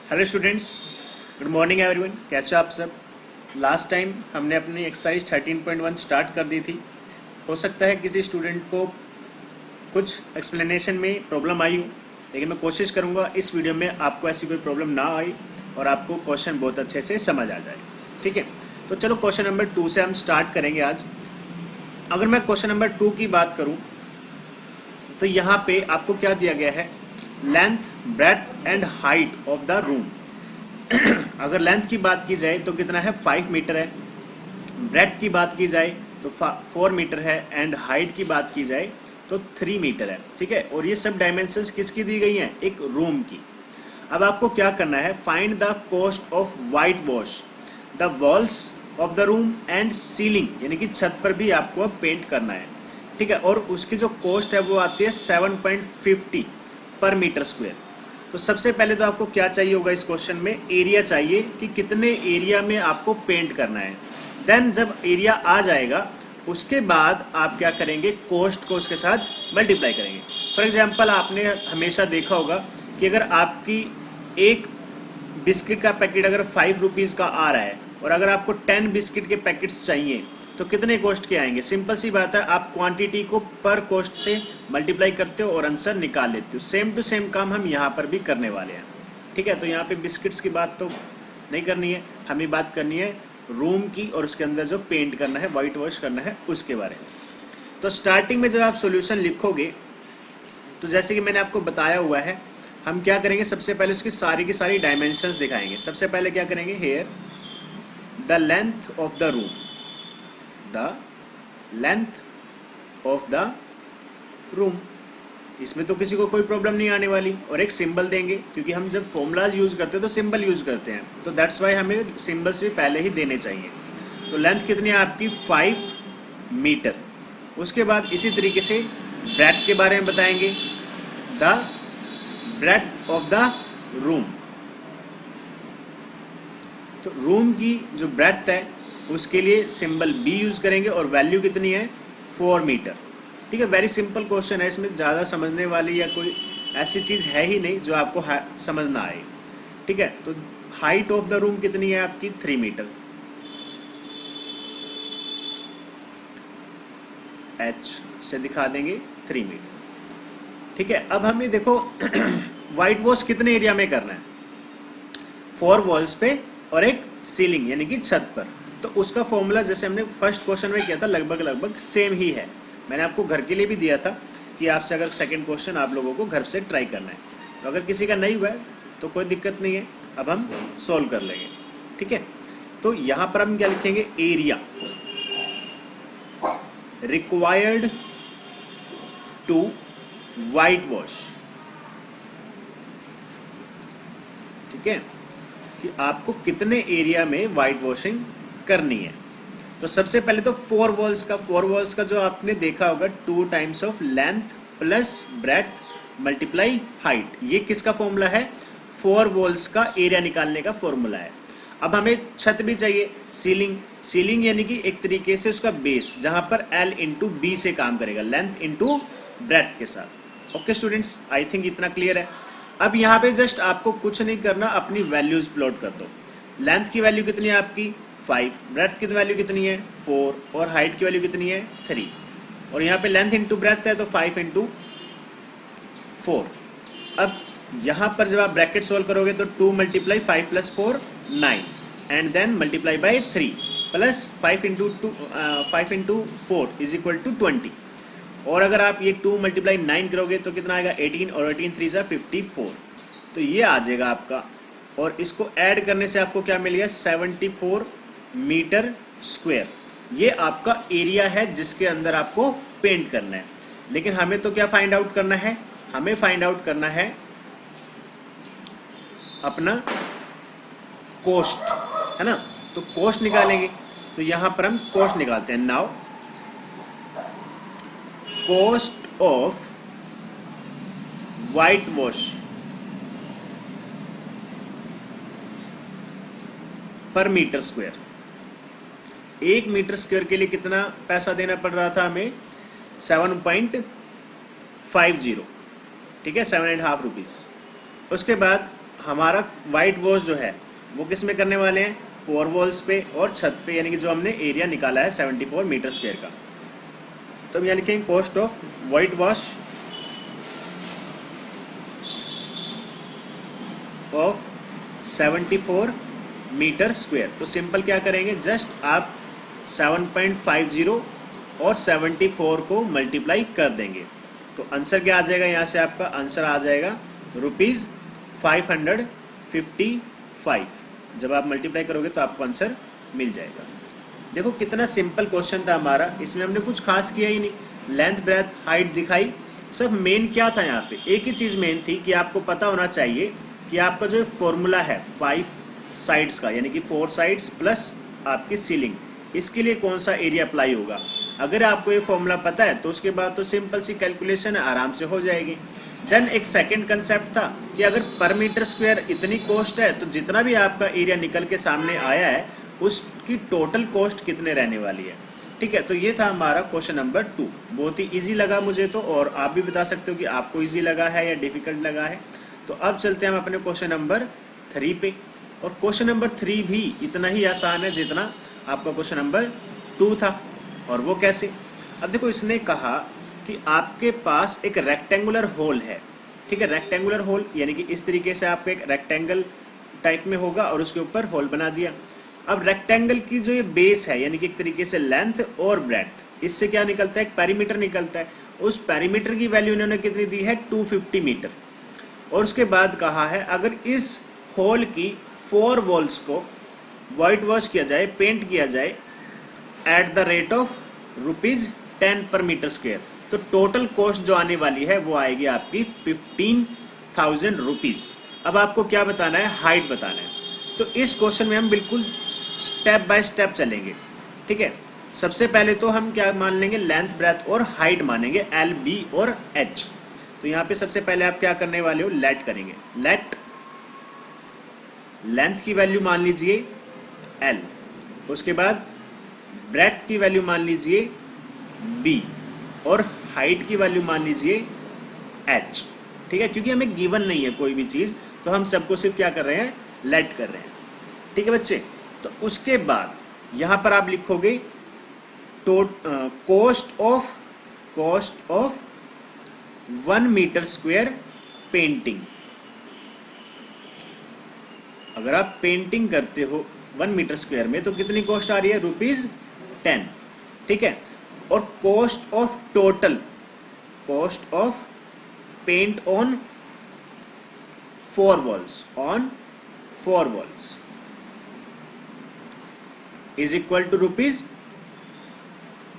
Hello students, good morning everyone. कैसे हो आप सब? लास्ट टाइम हमने अपनी एक्सरसाइज 13.1 स्टार्ट कर दी थी। हो सकता है किसी स्टूडेंट को कुछ एक्सप्लेनेशन में प्रॉब्लम आई हो, लेकिन मैं कोशिश करूंगा इस वीडियो में आपको ऐसी कोई प्रॉब्लम ना आई और आपको क्वेश्चन बहुत अच्छे से समझ आ जाए। ठीक है, तो चलो क्वेश्चन नंबर 2 से हम स्टार्ट करेंगे आज। अगर मैं क्वेश्चन नंबर 2 की बात करूँ तो यहाँ पे आपको क्या दिया गया है? Length, breadth and height of the room. अगर लेंथ की बात की जाए तो कितना है? 5 मीटर है। ब्रेड्थ की बात की जाए तो 4 मीटर है एंड हाइट की बात की जाए तो 3 मीटर है। ठीक है, और ये सब डायमेंशंस किसकी दी गई हैं? एक रूम की। अब आपको क्या करना है? Find the cost of white wash the walls of the room and ceiling, यानी कि छत पर भी आपको अब पेंट करना है। ठीक है, और उसकी जो कॉस्ट है वो आती है 7.50 पर मीटर स्क्वायर। तो सबसे पहले तो आपको क्या चाहिए होगा? इस क्वेश्चन में एरिया चाहिए कि कितने एरिया में आपको पेंट करना है। देन जब एरिया आ जाएगा उसके बाद आप क्या करेंगे? कॉस्ट को उसके साथ मल्टीप्लाई करेंगे। फॉर एग्जांपल आपने हमेशा देखा होगा कि अगर आपकी एक बिस्किट का पैकेट अगर 5 रुपीज़ का आ रहा है और अगर आपको 10 बिस्किट के पैकेट्स चाहिए तो कितने कॉस्ट के आएंगे? सिंपल सी बात है, आप क्वांटिटी को पर कॉस्ट से मल्टीप्लाई करते हो और आंसर निकाल लेते हो। सेम टू सेम काम हम यहाँ पर भी करने वाले हैं। ठीक है, तो यहाँ पे बिस्किट्स की बात तो नहीं करनी है, हमें बात करनी है रूम की और उसके अंदर जो पेंट करना है, वाइट वॉश करना है, उसके बारे में। तो स्टार्टिंग में जब आप सोल्यूशन लिखोगे तो जैसे कि मैंने आपको बताया हुआ है, हम क्या करेंगे? सबसे पहले उसकी सारी की सारी डायमेंशंस दिखाएंगे। सबसे पहले क्या करेंगे? Here the length of the room, the length of the room. इसमें तो किसी को कोई प्रॉब्लम नहीं आने वाली। और एक सिंबल देंगे, क्योंकि हम जब फॉर्मूलाज यूज़ करते हैं तो सिंबल यूज़ करते हैं, तो दैट्स वाई हमें सिंबल्स भी पहले ही देने चाहिए। तो लेंथ कितनी है आपकी? 5 मीटर। उसके बाद इसी तरीके से ब्रेड्थ के बारे में बताएंगे, the breadth of the room. तो रूम की जो ब्रेड्थ है उसके लिए सिंबल बी यूज़ करेंगे और वैल्यू कितनी है? 4 मीटर। ठीक है, वेरी सिंपल क्वेश्चन है, इसमें ज़्यादा समझने वाली या कोई ऐसी चीज़ है ही नहीं जो आपको समझना आए। ठीक है, तो हाइट ऑफ द रूम कितनी है आपकी? 3 मीटर। एच से दिखा देंगे 3 मीटर। ठीक है, अब हमें देखो वाइट वॉश कितने एरिया में करना है? 4 वॉल्स पे और एक सीलिंग यानी कि छत पर। तो उसका फॉर्मूला जैसे हमने फर्स्ट क्वेश्चन में किया था लगभग सेम ही है। मैंने आपको घर के लिए भी दिया था कि आपसे अगर सेकंड क्वेश्चन आप लोगों को घर से ट्राई करना है, तो अगर किसी का नहीं हुआ है तो कोई दिक्कत नहीं है, अब हम सॉल्व कर लेंगे। ठीक है, तो यहाँ पर हम क्या लिखेंगे? Area required to white wash. ठीक है, कि आपको कितने एरिया में वाइट वॉशिंग करनी है। तो सबसे पहले तो 4 वॉल्स का जो आपने देखा होगा 2 times of length plus breadth multiply height, ये किसका फॉर्मूला है? 4 वॉल्स का एरिया निकालने का फॉर्मूला है। अब हमें छत भी चाहिए, सीलिंग यानी कि एक तरीके से उसका बेस, जहां पर L इंटू बी से काम करेगा, लेंथ इंटू ब्रेड्थ के साथ। ओके स्टूडेंट्स, आई थिंक इतना क्लियर है। अब यहाँ पे जस्ट आपको कुछ नहीं करना, अपनी वैल्यूज प्लॉट कर दो। लेंथ की वैल्यू कितनी है आपकी? 5। ब्रेड्थ की वैल्यू कितनी है? 4। और हाइट की वैल्यू कितनी है? 3। और यहाँ पे लेंथ इंटू ब्रेड्थ है तो 5 इंटू 4। अब यहाँ पर जब आप ब्रैकेट सोल्व करोगे तो 2 multiply 5 plus 4 9 and then multiply by 3 plus 5 into 4 is equal to 20। और अगर आप ये 2 मल्टीप्लाई 9 करोगे तो कितना आएगा? 18 और 18 3 54। तो ये आ जाएगा आपका, और इसको ऐड करने से आपको क्या मिल गया? 74 मीटर स्क्वायर। ये आपका एरिया है जिसके अंदर आपको पेंट करना है। लेकिन हमें तो क्या फाइंड आउट करना है? हमें फाइंड आउट करना है अपना कॉस्ट, है ना? तो कॉस्ट निकालेंगे, तो यहां पर हम कॉस्ट निकालते हैं। Now cost of white wash पर मीटर स्क्वायर। 1 मीटर स्क्वायर के लिए कितना पैसा देना पड़ रहा था हमें? 7.50। ठीक है, 7.5 रुपीज़। उसके बाद हमारा वाइट वॉश जो है वो किस में करने वाले हैं, 4 वॉल्स पे और छत पे, यानी कि जो हमने एरिया निकाला है 74 मीटर स्क्वायर का। तो हम यहाँ लिखेंगे cost of white wash of 74 metre square. तो सिंपल क्या करेंगे, जस्ट आप 7.50 और 74 को मल्टीप्लाई कर देंगे तो आंसर क्या आ जाएगा, यहाँ से आपका आंसर आ जाएगा ₹555। जब आप मल्टीप्लाई करोगे तो आपको आंसर मिल जाएगा। देखो कितना सिंपल क्वेश्चन था हमारा, इसमें हमने कुछ खास किया ही नहीं, लेंथ ब्रेथ हाइट दिखाई। सब मेन क्या था यहाँ पे, एक ही चीज़ मेन थी कि आपको पता होना चाहिए कि आपका जो फॉर्मूला है 5 साइड्स का, यानी कि 4 साइड्स प्लस आपकी सीलिंग, इसके लिए कौन सा एरिया अप्लाई होगा। अगर आपको ये फॉर्मूला पता है तो उसके बाद तो सिंपल सी कैलकुलेशन आराम से हो जाएगी। देन एक सेकंड कंसेप्ट था कि अगर पर मीटर स्क्वायर इतनी कॉस्ट है तो जितना भी आपका एरिया निकल के सामने आया है उसकी टोटल कॉस्ट कितने रहने वाली है। ठीक है, तो ये था हमारा क्वेश्चन नंबर 2। बहुत ही इजी लगा मुझे तो, और आप भी बता सकते हो कि आपको इजी लगा है या डिफिकल्ट लगा है। तो अब चलते हैं हम अपने क्वेश्चन नंबर 3 पे, और क्वेश्चन नंबर 3 भी इतना ही आसान है जितना आपका क्वेश्चन नंबर 2 था। और वो कैसे, अब देखो इसने कहा कि आपके पास एक रेक्टेंगुलर होल है। ठीक है, रेक्टेंगुलर होल यानी कि इस तरीके से आपका एक रेक्टेंगल टाइप में होगा और उसके ऊपर होल बना दिया। अब रेक्टेंगल की जो ये बेस है यानी कि एक तरीके से लेंथ और ब्रेड्थ, इससे क्या निकलता है, एक पेरीमीटर निकलता है। उस पेरीमीटर की वैल्यू इन्होंने कितनी दी है, 250 मीटर। और उसके बाद कहा है अगर इस होल की 4 वॉल्स को वाइट वॉश किया जाए, पेंट किया जाए एट द रेट ऑफ ₹10 पर मीटर स्क्वायर, तो टोटल कॉस्ट जो आने वाली है वो आएगी आपकी ₹15,000। अब आपको क्या बताना है, हाइट बताना है। तो इस क्वेश्चन में हम बिल्कुल स्टेप बाय स्टेप चलेंगे। ठीक है, सबसे पहले तो हम क्या मान लेंगे, लेंथ ब्रेथ और हाइट मानेंगे, L, B और H। तो यहाँ पे सबसे पहले आप क्या करने वाले हो, लेट करेंगे। लेट लेंथ की वैल्यू मान लीजिए L, उसके बाद ब्रेथ की वैल्यू मान लीजिए B और हाइट की वैल्यू मान लीजिए H। ठीक है, क्योंकि हमें गिवन नहीं है कोई भी चीज़, तो हम सबको सिर्फ क्या कर रहे हैं, लेट कर रहे हैं। ठीक है बच्चे, तो उसके बाद यहाँ पर आप लिखोगे cost of 1 metre square painting. अगर आप पेंटिंग करते हो 1 मीटर स्क्वायर में तो कितनी कॉस्ट आ रही है, ₹10। ठीक है, और cost of paint on 4 walls is equal to rupees,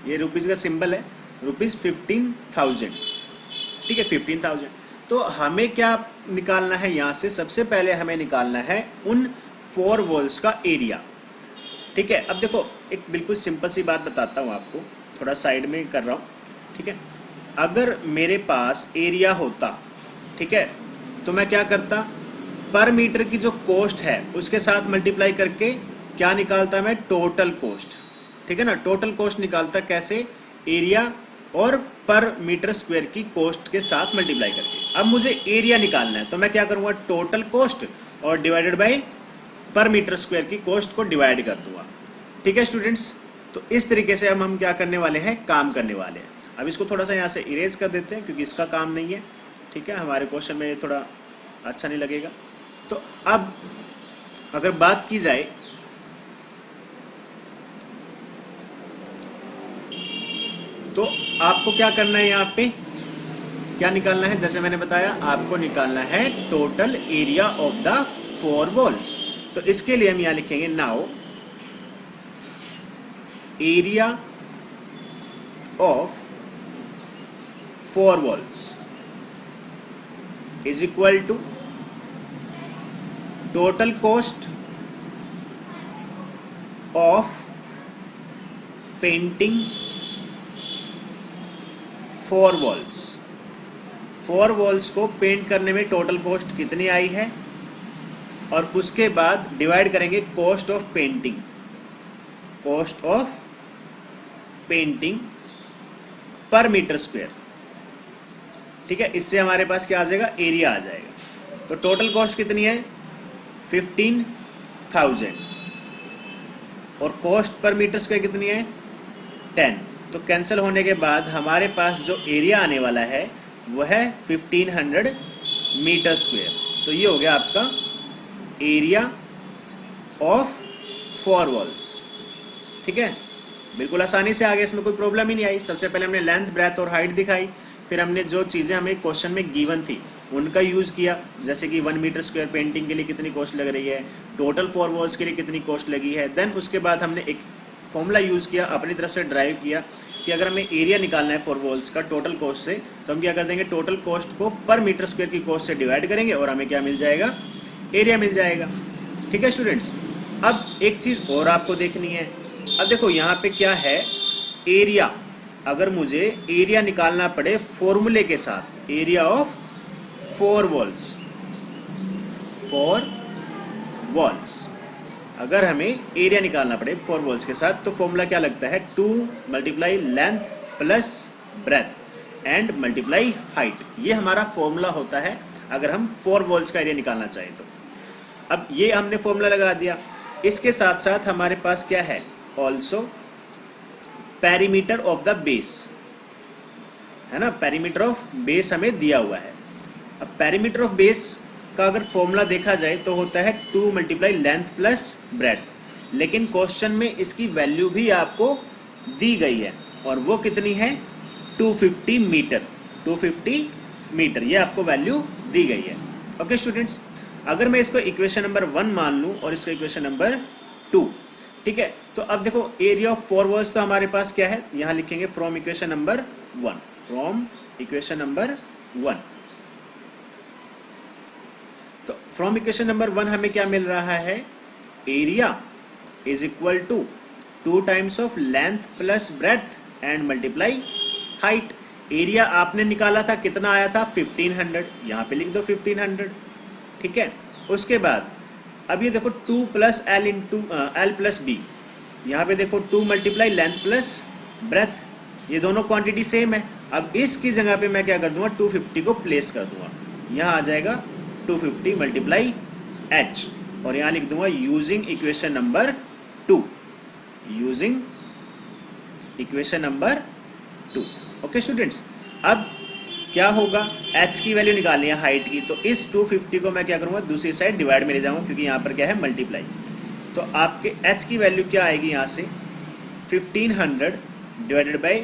ये रुपीज का सिंबल है, ₹15,000। ठीक है, 15,000। तो हमें क्या निकालना है यहाँ से, सबसे पहले हमें निकालना है उन 4 वॉल्स का एरिया। ठीक है, अब देखो एक बिल्कुल सिंपल सी बात बताता हूँ आपको, थोड़ा साइड में कर रहा हूँ। ठीक है, अगर मेरे पास एरिया होता, ठीक है, तो मैं क्या करता, पर मीटर की जो कॉस्ट है उसके साथ मल्टीप्लाई करके क्या निकालता मैं, टोटल कॉस्ट। ठीक है ना, टोटल कॉस्ट निकालता कैसे, एरिया और पर मीटर स्क्वायर की कॉस्ट के साथ मल्टीप्लाई करके। अब मुझे एरिया निकालना है तो मैं क्या करूँगा, टोटल कॉस्ट और डिवाइडेड बाई पर मीटर स्क्वायर की कॉस्ट को डिवाइड कर दूंगा। ठीक है स्टूडेंट्स, तो इस तरीके से हम क्या करने वाले हैं, काम करने वाले हैं। अब इसको थोड़ा सा यहाँ से इरेज कर देते हैं क्योंकि इसका काम नहीं है। ठीक है, हमारे क्वेश्चन में थोड़ा अच्छा नहीं लगेगा। तो अब अगर बात की जाए तो आपको क्या करना है, यहाँ पे क्या निकालना है, जैसे मैंने बताया आपको निकालना है total area of the 4 walls. तो इसके लिए हम यहाँ लिखेंगे now area of 4 walls is equal to total cost of painting 4 walls. 4 walls को पेंट करने में टोटल कॉस्ट कितनी आई है, और उसके बाद डिवाइड करेंगे कॉस्ट ऑफ पेंटिंग पर मीटर स्क्वायर। ठीक है, इससे हमारे पास क्या आ जाएगा, एरिया आ जाएगा। तो टोटल कॉस्ट कितनी है 15,000 और कॉस्ट पर मीटर स्क्वायर कितनी है 10। तो कैंसिल होने के बाद हमारे पास जो एरिया आने वाला है वह है 1500 मीटर स्क्वायर। तो ये हो गया आपका एरिया ऑफ 4 वॉल्स। ठीक है, बिल्कुल आसानी से आ गया, इसमें कोई प्रॉब्लम ही नहीं आई। सबसे पहले हमने लेंथ, ब्रेथ और हाइट दिखाई, फिर हमने जो चीज़ें हमें क्वेश्चन में गिवन थी उनका यूज़ किया, जैसे कि 1 मीटर स्क्वायर पेंटिंग के लिए कितनी कॉस्ट लग रही है, टोटल 4 वॉल्स के लिए कितनी कॉस्ट लगी है। देन उसके बाद हमने एक फॉर्मूला यूज़ किया, अपनी तरफ से ड्राइव किया कि अगर हमें एरिया निकालना है 4 वॉल्स का टोटल कॉस्ट से, तो हम क्या कर देंगे, टोटल कॉस्ट को पर मीटर स्क्वायर की कॉस्ट से डिवाइड करेंगे और हमें क्या मिल जाएगा, एरिया मिल जाएगा। ठीक है स्टूडेंट्स, अब एक चीज़ और आपको देखनी है। अब देखो यहाँ पे क्या है, एरिया, अगर मुझे एरिया निकालना पड़े फॉर्मूले के साथ, एरिया ऑफ 4 वॉल्स, 4 वॉल्स, अगर हमें एरिया निकालना पड़े 4 वॉल्स के साथ, तो फॉर्मूला क्या लगता है, 2 multiply length plus breadth and multiply height. ये हमारा फॉर्मूला होता है अगर हम 4 वॉल्स का एरिया निकालना चाहें तो। अब ये हमने फॉर्मूला लगा दिया, इसके साथ साथ हमारे पास क्या है, also perimeter of the base, है ना, पेरीमीटर ऑफ बेस हमें दिया हुआ है। अब पेरीमीटर ऑफ बेस का अगर फॉर्मूला देखा जाए तो होता है 2 मल्टीप्लाई लेंथ प्लस ब्रेथ, लेकिन क्वेश्चन में इसकी वैल्यू भी आपको दी गई है और वो कितनी है 250 मीटर, 250 मीटर ये आपको वैल्यू दी गई है। ओके स्टूडेंट्स, अगर मैं इसको इक्वेशन नंबर 1 मान लूँ और इसको इक्वेशन नंबर 2, ठीक है, तो अब देखो एरिया ऑफ 4 वॉल्स तो हमारे पास क्या है, यहाँ लिखेंगे from equation number 1, from equation number 1। तो फ्रॉम इक्वेशन नंबर 1 हमें क्या मिल रहा है, area is equal to 2 times of length plus breadth and multiply height. Area आपने निकाला था, कितना आया था 1500, यहाँ पे लिख दो 1500। ठीक है, उसके बाद अब ये देखो 2 plus L into L plus B, यहाँ पे देखो 2 मल्टीप्लाई लेंथ प्लस ब्रेथ, ये दोनों क्वांटिटी सेम है। अब इसकी जगह पे मैं क्या कर दूंगा, 250 को प्लेस कर दूंगा, यहाँ आ जाएगा 250 मल्टीप्लाई एच, और यहाँ लिख दूंगा using equation number 2, using equation number 2। Okay students, अब क्या होगा, h की वैल्यू निकालनी है हाइट की, तो इस 250 को मैं क्या करूँगा, दूसरी साइड डिवाइड में ले जाऊँगा, क्योंकि यहाँ पर क्या है मल्टीप्लाई। तो आपके h की वैल्यू क्या आएगी, यहाँ से 1500 डिवाइडेड बाई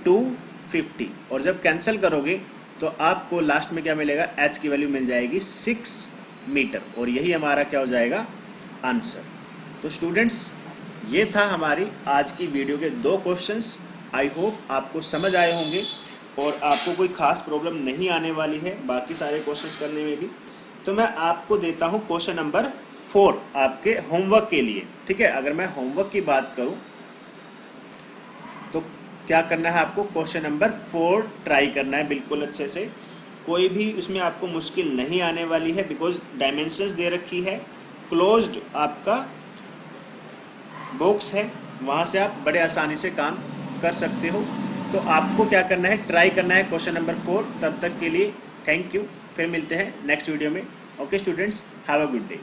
250, और जब कैंसिल करोगे तो आपको लास्ट में क्या मिलेगा, h की वैल्यू मिल जाएगी 6 मीटर, और यही हमारा क्या हो जाएगा, आंसर। तो स्टूडेंट्स, ये था हमारी आज की वीडियो के 2 क्वेश्चंस। आई होप आपको समझ आए होंगे और आपको कोई खास प्रॉब्लम नहीं आने वाली है बाकी सारे क्वेश्चंस करने में भी। तो मैं आपको देता हूँ क्वेश्चन नंबर 4 आपके होमवर्क के लिए। ठीक है, अगर मैं होमवर्क की बात करूँ तो क्या करना है आपको, क्वेश्चन नंबर 4 ट्राई करना है बिल्कुल अच्छे से, कोई भी उसमें आपको मुश्किल नहीं आने वाली है, बिकॉज डायमेंशंस दे रखी है, क्लोज्ड आपका बॉक्स है, वहाँ से आप बड़े आसानी से काम कर सकते हो। तो आपको क्या करना है, ट्राई करना है क्वेश्चन नंबर 4। तब तक के लिए थैंक यू, फिर मिलते हैं नेक्स्ट वीडियो में। Okay students, have a good day.